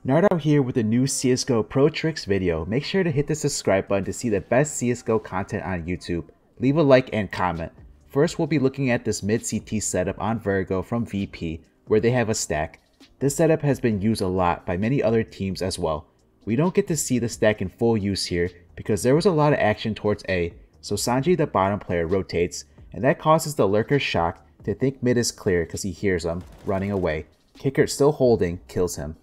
Nardo here with a new CSGO Pro Tricks video. Make sure to hit the subscribe button to see the best CSGO content on YouTube. Leave a like and comment. First, we'll be looking at this mid-CT setup on Virgo from VP, where they have a stack. This setup has been used a lot by many other teams as well. We don't get to see the stack in full use here because there was a lot of action towards A, so Sanji the bottom player rotates, and that causes the lurker Shock to think mid is clear because he hears him running away. Kicker still holding, kills him.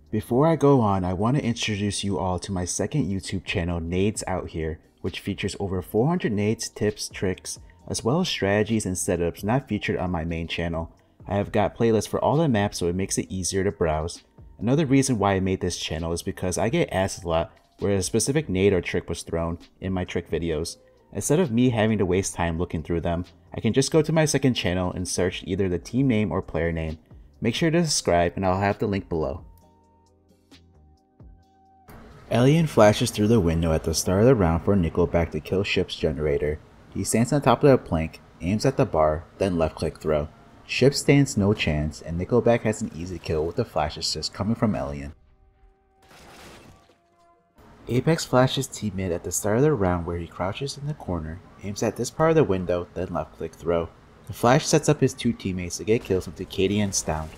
Before I go on, I want to introduce you all to my second YouTube channel, Nades Out Here, which features over 400 nades, tips, tricks, as well as strategies and setups not featured on my main channel. I have got playlists for all the maps so it makes it easier to browse. Another reason why I made this channel is because I get asked a lot where a specific nade or trick was thrown in my trick videos. Instead of me having to waste time looking through them, I can just go to my second channel and search either the team name or player name. Make sure to subscribe and I'll have the link below. Alien flashes through the window at the start of the round for Nickelback to kill Ship's generator. He stands on top of the plank, aims at the bar, then left click throw. Ship stands no chance, and Nickelback has an easy kill with the flash assist coming from Alien. Apex flashes T mid at the start of the round where he crouches in the corner, aims at this part of the window, then left click throw. The flash sets up his two teammates to get kills into KD and Stound.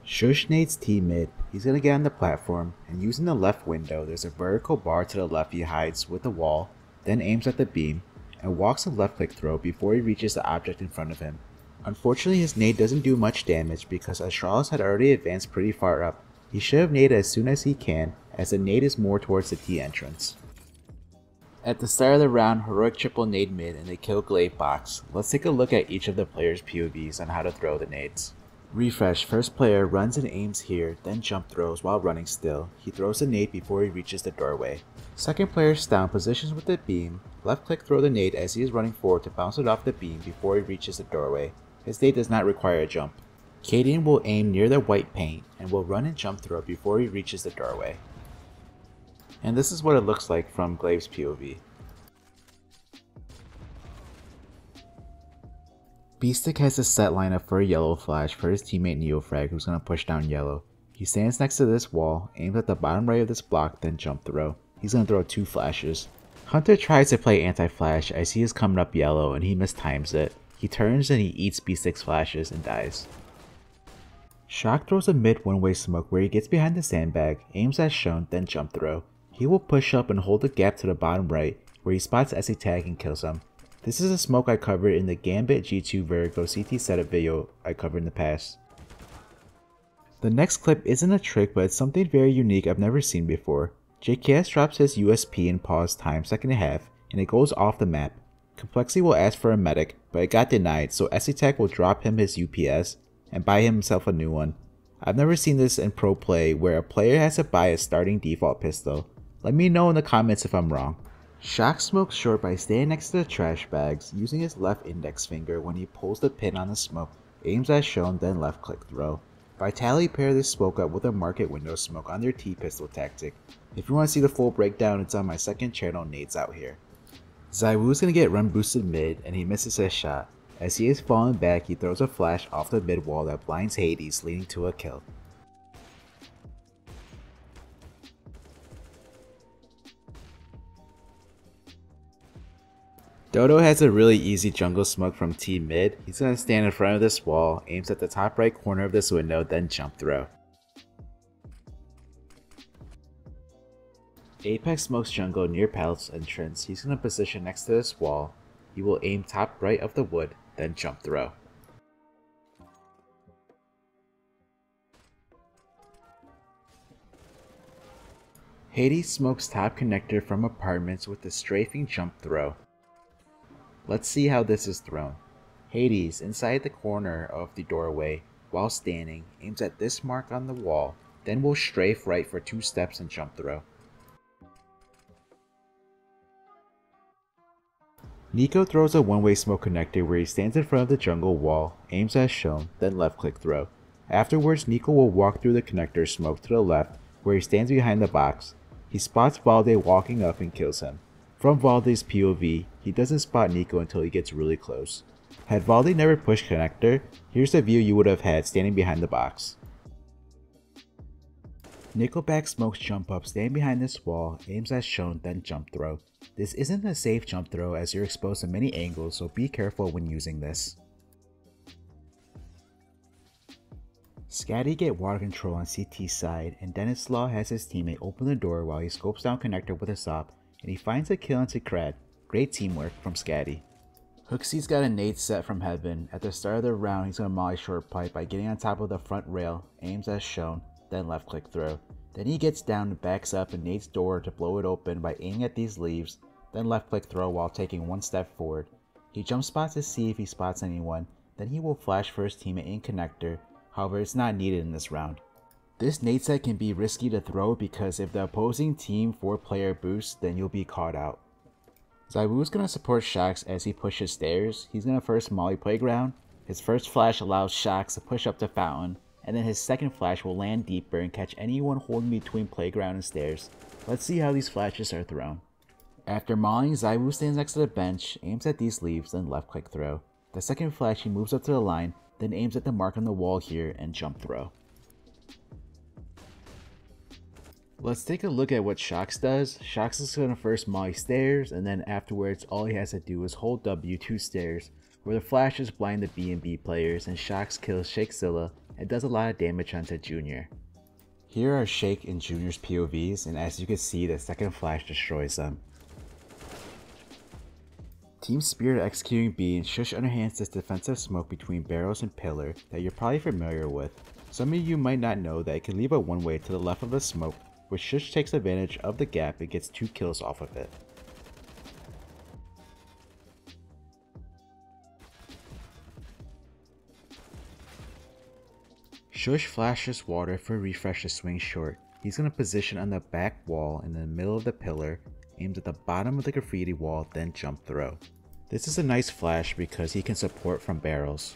Shush nades T mid, he's gonna get on the platform, and using the left window there's a vertical bar to the left he hides with the wall, then aims at the beam, and walks a left click throw before he reaches the object in front of him. Unfortunately his nade doesn't do much damage because Astralis had already advanced pretty far up. He should have naded as soon as he can, as the nade is more towards the T entrance. At the start of the round, Heroic triple nade mid and they kill Glaive box. Let's take a look at each of the players' POVs on how to throw the nades. Refresh, first player runs and aims here, then jump throws while running still. He throws the nade before he reaches the doorway. Second player Stound positions with the beam, left click throw the nade as he is running forward to bounce it off the beam before he reaches the doorway. His nade does not require a jump. Cadian will aim near the white paint and will run and jump throw before he reaches the doorway. And this is what it looks like from Glaive's POV. Beastic has a set lineup for a yellow flash for his teammate Neofrag who's going to push down yellow. He stands next to this wall, aims at the bottom right of this block, then jump throw. He's going to throw two flashes. Hunter tries to play anti-flash as he is coming up yellow and he mistimes it. He turns and he eats Beastic's flashes and dies. Shock throws a mid one-way smoke where he gets behind the sandbag, aims as shown, then jump throw. He will push up and hold the gap to the bottom right where he spots SE Tag and kills him. This is a smoke I covered in the Gambit G2 Virgo CT setup video I covered in the past. The next clip isn't a trick but it's something very unique I've never seen before. JKS drops his USP in pause time second half and it goes off the map. Complexity will ask for a medic but it got denied so SE Tag will drop him his UPS and buy himself a new one. I've never seen this in pro play where a player has to buy a starting default pistol. Let me know in the comments if I'm wrong. Shock smokes short by staying next to the trash bags, using his left index finger when he pulls the pin on the smoke, aims as shown, then left click throw. Vitality pair this smoke up with a market window smoke on their T-pistol tactic. If you want to see the full breakdown, it's on my second channel, Nades Out Here. Zywoo's gonna get run boosted mid and he misses his shot. As he is falling back, he throws a flash off the mid wall that blinds Hades, leading to a kill. Dodo has a really easy jungle smoke from T mid. He's going to stand in front of this wall, aims at the top right corner of this window, then jump throw. Apex smokes jungle near Palace entrance. He's going to position next to this wall. He will aim top right of the wood, then jump throw. Hades smokes top connector from apartments with a strafing jump throw. Let's see how this is thrown. Hades, inside the corner of the doorway, while standing, aims at this mark on the wall, then will strafe right for 2 steps and jump throw. Nico throws a one-way smoke connector where he stands in front of the jungle wall, aims as shown, then left click throw. Afterwards, Nico will walk through the connector smoke to the left where he stands behind the box. He spots Valde walking up and kills him. From Valde's POV, he doesn't spot Nico until he gets really close. Had Valdi never pushed connector, here's the view you would have had standing behind the box. Nickelback smokes jump up, stand behind this wall, aims as shown, then jump throw. This isn't a safe jump throw as you're exposed to many angles, so be careful when using this. Scatty get water control on CT's side, and Dennis Law has his teammate open the door while he scopes down connector with a SOP, and he finds a kill into Crad. Great teamwork from Scatty. Hooksy's got a nade set from heaven. At the start of the round, he's gonna molly short pipe by getting on top of the front rail, aims as shown, then left click throw. Then he gets down and backs up and nades door to blow it open by aiming at these leaves, then left click throw while taking one step forward. He jump spots to see if he spots anyone, then he will flash for his teammate in connector, however it's not needed in this round. This nade set can be risky to throw because if the opposing team 4-player boosts, then you'll be caught out. ZywOo's gonna support Shaxx as he pushes stairs. He's gonna first molly playground. His first flash allows Shaxx to push up to fountain, and then his second flash will land deeper and catch anyone holding between playground and stairs. Let's see how these flashes are thrown. After mollying, ZywOo stands next to the bench, aims at these leaves, then left click throw. The second flash he moves up to the line, then aims at the mark on the wall here and jump throw. Let's take a look at what Shaxx does. Shaxx is going to first molly stairs, and then afterwards all he has to do is hold W 2 stairs, where the flashes blind the B&B players and Shaxx kills Shakezilla and does a lot of damage onto Junior. Here are Shake and Junior's POVs, and as you can see, the second flash destroys them. Team Spirit executing B, and Sjuush underhands this defensive smoke between barrels and pillar that you're probably familiar with. Some of you might not know that it can leave a one-way to the left of the smoke, which Sjuush takes advantage of the gap and gets 2 kills off of it. Sjuush flashes water for refresh to swing short. He's going to position on the back wall in the middle of the pillar, aims at the bottom of the graffiti wall, then jump throw. This is a nice flash because he can support from barrels.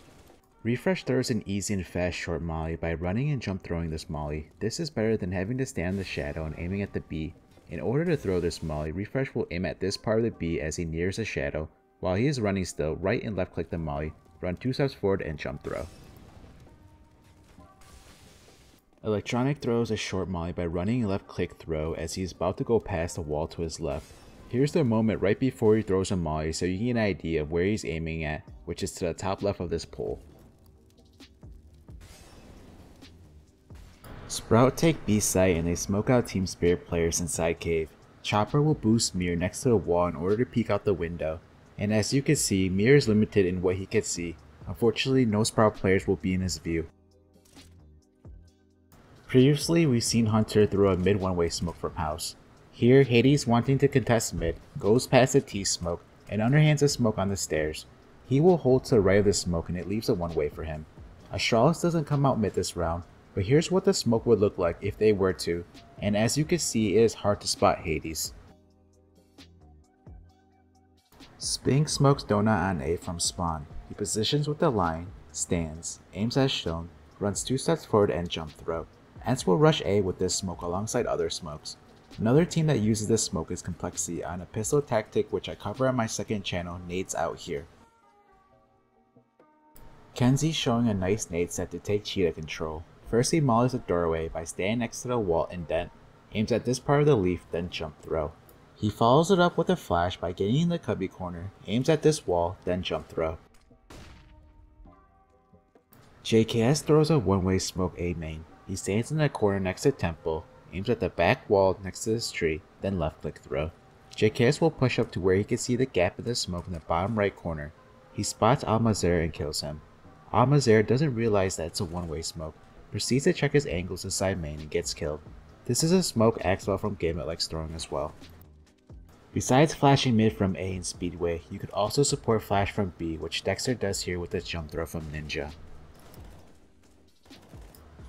Refresh throws an easy and fast short molly by running and jump throwing this molly. This is better than having to stand in the shadow and aiming at the B. In order to throw this molly, Refresh will aim at this part of the B as he nears the shadow. While he is running still, right and left click the molly, run 2 steps forward and jump throw. Electronic throws a short molly by running and left click throw as he is about to go past the wall to his left. Here's the moment right before he throws a molly so you can get an idea of where he's aiming at, which is to the top left of this pole. Sprout take B site and they smoke out Team Spirit players inside cave. Chopper will boost Mir next to the wall in order to peek out the window, and as you can see, Mir is limited in what he can see. Unfortunately, no Sprout players will be in his view. Previously, we've seen Hunter throw a mid one-way smoke from house. Here, Hades, wanting to contest mid, goes past the T smoke and underhands a smoke on the stairs. He will hold to the right of the smoke and it leaves a one-way for him. Astralis doesn't come out mid this round, but here's what the smoke would look like if they were to, and as you can see, it is hard to spot Hades. Spink smokes Donut on A from spawn. He positions with the line, stands, aims as shown, runs 2 steps forward and jump throw. Ents will rush A with this smoke alongside other smokes. Another team that uses this smoke is Complexity on a pistol tactic which I cover on my second channel, Nades Out Here. Kenzie showing a nice nade set to take cheetah control. First he mollies the doorway by staying next to the wall indent, aims at this part of the leaf, then jump throw. He follows it up with a flash by getting in the cubby corner, aims at this wall, then jump throw. JKS throws a one-way smoke A main. He stands in the corner next to Temple, aims at the back wall next to this tree, then left click throw. JKS will push up to where he can see the gap in the smoke in the bottom right corner. He spots Almazer and kills him. Almazer doesn't realize that it's a one-way smoke, proceeds to check his angles inside main and gets killed. This is a smoke Axwell from Gameit likes throwing as well. Besides flashing mid from A and Speedway, you could also support flash from B, which Dexter does here with his jump throw from Ninja.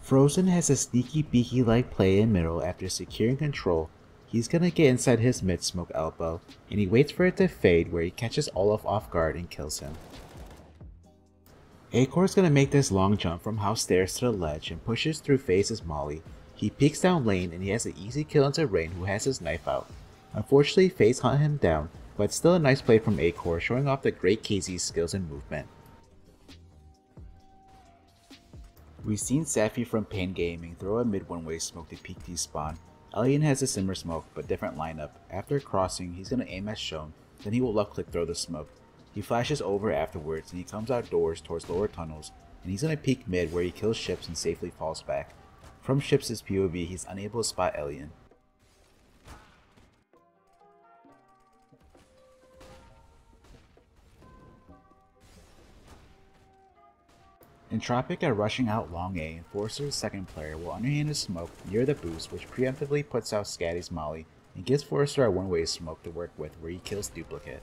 Frozen has a sneaky beaky like play in middle after securing control. He's gonna get inside his mid smoke elbow, and he waits for it to fade where he catches Olaf off guard and kills him. Acor is gonna make this long jump from house stairs to the ledge and pushes through FaZe's molly. He peeks down lane and he has an easy kill into Rain who has his knife out. Unfortunately, FaZe hunt him down, but still a nice play from Acor, showing off the great KZ's skills and movement. We've seen Safi from Pain Gaming throw a mid one-way smoke to peek despawn. Elian has a similar smoke, but different lineup. After crossing, he's going to aim as shown, then he will left click throw the smoke. He flashes over afterwards and he comes outdoors towards lower tunnels, and he's going to peek mid where he kills ships and safely falls back. From ships' POV, he's unable to spot Elian. Entropic are rushing out long A, and Forrester's second player will underhand his smoke near the boost, which preemptively puts out Scatty's molly and gives Forrester a one-way smoke to work with where he kills Duplicate.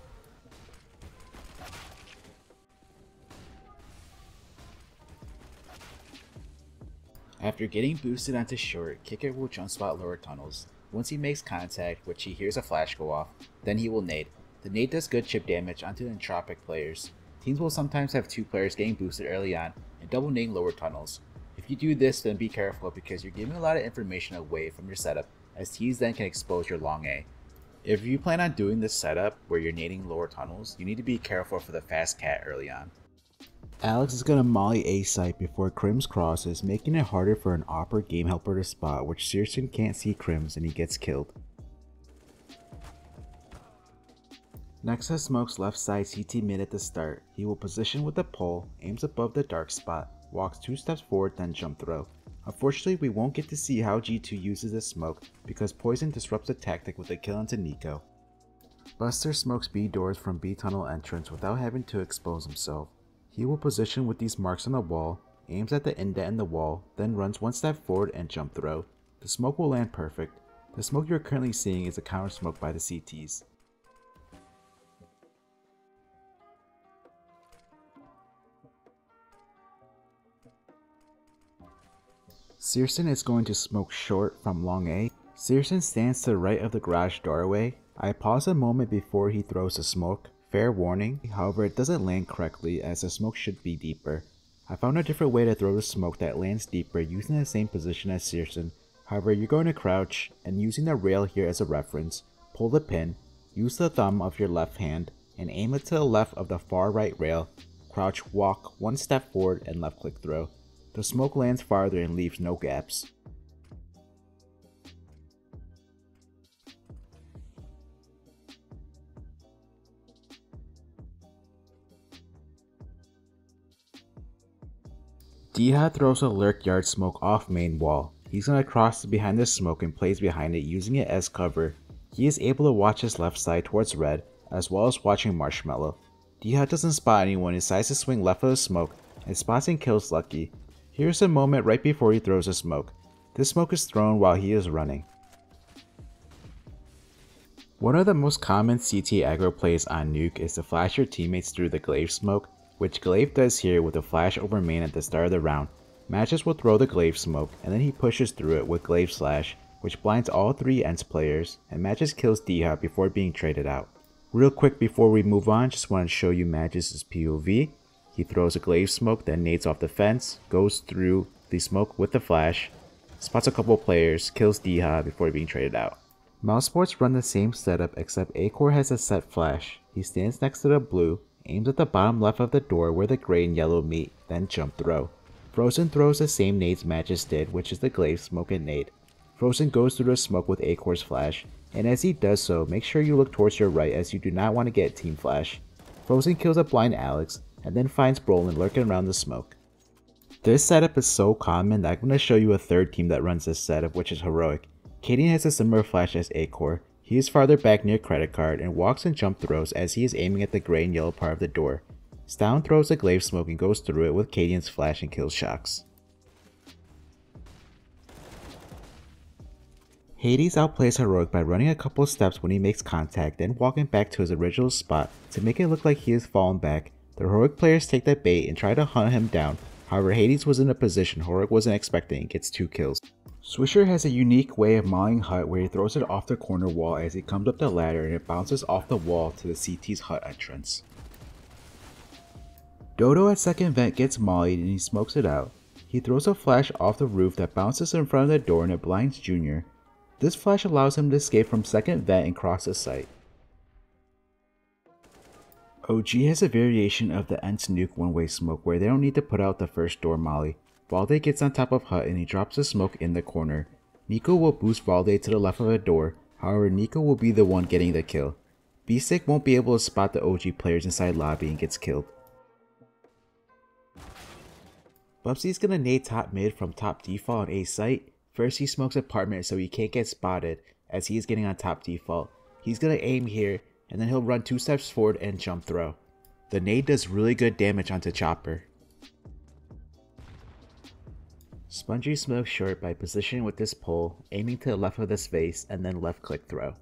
After getting boosted onto short, Kicker will jump spot lower tunnels. Once he makes contact, which he hears a flash go off, then he will nade. The nade does good chip damage onto the Entropic players. Teams will sometimes have two players getting boosted early on and double nading lower tunnels. If you do this, then be careful because you're giving a lot of information away from your setup, as teams then can expose your long A. If you plan on doing this setup where you're nading lower tunnels, you need to be careful for the fast cat early on. Alex is going to molly A site before Crims crosses, making it harder for an Opera game helper to spot, which Searson can't see Crims and he gets killed. Nexa smokes left side CT mid at the start. He will position with the pole, aims above the dark spot, walks 2 steps forward then jump throw. Unfortunately, we won't get to see how G2 uses this smoke because Poison disrupts the tactic with a kill onto Nico. Buster smokes B doors from B tunnel entrance without having to expose himself. He will position with these marks on the wall, aims at the indent in the wall, then runs 1 step forward and jump throw. The smoke will land perfect. The smoke you're currently seeing is a counter smoke by the CTs. Searson is going to smoke short from long A. Searson stands to the right of the garage doorway. I pause a moment before he throws the smoke. Fair warning, however it doesn't land correctly as the smoke should be deeper. I found a different way to throw the smoke that lands deeper using the same position as Searson. However, you're going to crouch and using the rail here as a reference, pull the pin, use the thumb of your left hand and aim it to the left of the far right rail. Crouch, walk 1 step forward and left click throw. The smoke lands farther and leaves no gaps. Dihad throws a lurk yard smoke off main wall. He's going to cross behind the smoke and plays behind it using it as cover. He is able to watch his left side towards red as well as watching Marshmallow. Dihad doesn't spot anyone and decides to swing left of the smoke and spots and kills Lucky. Here's a moment right before he throws a smoke. This smoke is thrown while he is running. One of the most common CT aggro plays on Nuke is to flash your teammates through the glaive smoke, which Glaive does here with a flash over main at the start of the round. Matches will throw the glaive smoke and then he pushes through it with glaive slash, which blinds all 3 ENCE players, and Matches kills Dihad before being traded out. Real quick before we move on, just want to show you Matches' POV. He throws a glaive smoke, then nades off the fence, goes through the smoke with the flash, spots a couple players, kills Dihad before being traded out. Mousesports run the same setup except Acor has a set flash. He stands next to the blue, aims at the bottom left of the door where the gray and yellow meet, then jump throw. Frozen throws the same nades Matches did, which is the glaive smoke and nade. Frozen goes through the smoke with Acor's flash, and as he does so, make sure you look towards your right as you do not want to get team flash. Frozen kills a blind Alex, and then finds Brolin lurking around the smoke. This setup is so common that I'm going to show you a third team that runs this setup, which is Heroic. Cadian has a similar flash as Acor. He is farther back near credit card and walks and jump throws as he is aiming at the gray and yellow part of the door. Stown throws a glaive smoke and goes through it with Cadian's flash and kills Shocks. Hades outplays Heroic by running a couple steps when he makes contact, then walking back to his original spot to make it look like he has fallen back. The Heroic players take that bait and try to hunt him down, however Hades was in a position Heroic wasn't expecting and gets 2 kills. Swisher has a unique way of mauling Hut where he throws it off the corner wall as he comes up the ladder and it bounces off the wall to the CT's Hut entrance. Dodo at second vent gets mollied and he smokes it out. He throws a flash off the roof that bounces in front of the door and it blinds Junior. This flash allows him to escape from second vent and cross the site. OG has a variation of the Ents nuke one-way smoke where they don't need to put out the first door molly. Valde gets on top of Hut and he drops the smoke in the corner. Nico will boost Valde to the left of the door, however Nico will be the one getting the kill. B-Sick won't be able to spot the OG players inside lobby and gets killed. Bubsy's gonna nade top mid from top default on A site. First he smokes apartment so he can't get spotted as he is getting on top default. He's gonna aim here and then he'll run 2 steps forward and jump throw. The nade does really good damage onto Chopper. Spongy smokes short by positioning with this pole, aiming to the left of this face and then left click throw.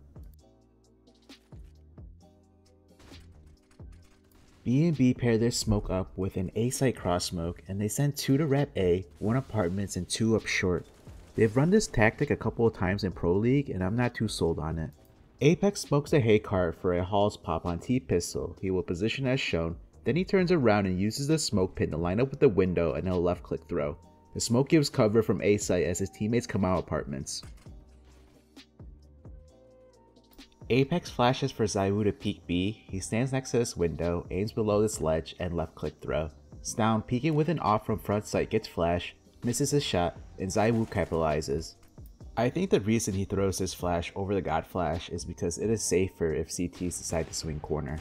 B&B pair their smoke up with an A site cross smoke and they send 2 to rep A, 1 apartments and 2 up short. They've run this tactic a couple of times in Pro League and I'm not too sold on it. Apex smokes a hay cart for a Halls pop on T-Pistol. He will position as shown, then he turns around and uses the smoke pin to line up with the window and a left click throw. The smoke gives cover from A site as his teammates come out apartments. Apex flashes for ZywOo to peek B. He stands next to this window, aims below this ledge, and left click throw. Stown peeking with an off from front sight gets flash, misses his shot, and ZywOo capitalizes. I think the reason he throws this flash over the God flash is because it is safer if CTs decide to swing corner.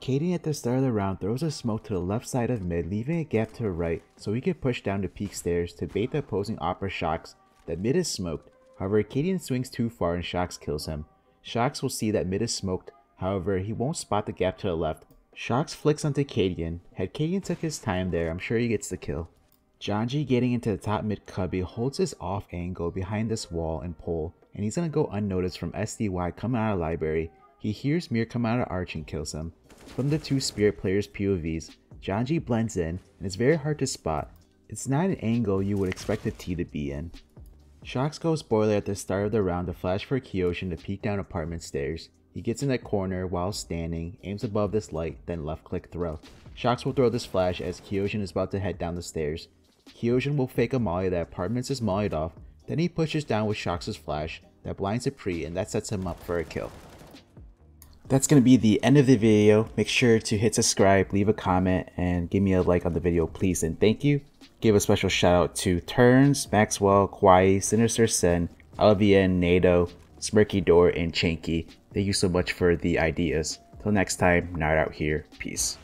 Kaden at the start of the round throws a smoke to the left side of mid, leaving a gap to the right so he can push down to peak stairs to bait the opposing Opera Shox that mid is smoked. However, Kaden swings too far and Shox kills him. Shox will see that mid is smoked, however he won't spot the gap to the left. Shox flicks onto Kaden. Had Kaden took his time there, I'm sure he gets the kill. Janji getting into the top mid cubby holds his off angle behind this wall and pole, and he's gonna go unnoticed from SDY coming out of library. He hears Mir come out of arch and kills him. From the 2 Spirit players' POVs, Janji blends in and it's very hard to spot. It's not an angle you would expect a T to be in. Shox goes boiler at the start of the round to flash for Kyojin to peek down apartment stairs. He gets in that corner while standing, aims above this light, then left click throw. Shox will throw this flash as Kyojin is about to head down the stairs. Kyojin will fake a molly that apartments is mollied off, then he pushes down with Shox's flash that blinds a pre and that sets him up for a kill. That's going to be the end of the video. Make sure to hit subscribe, leave a comment, and give me a like on the video please and thank you. Give a special shout out to Turns, Maxwell, Kwai, Sinister Sen, LVN, Nado, Smirky Door, and Chanky. Thank you so much for the ideas. Till next time, Nard out here. Peace.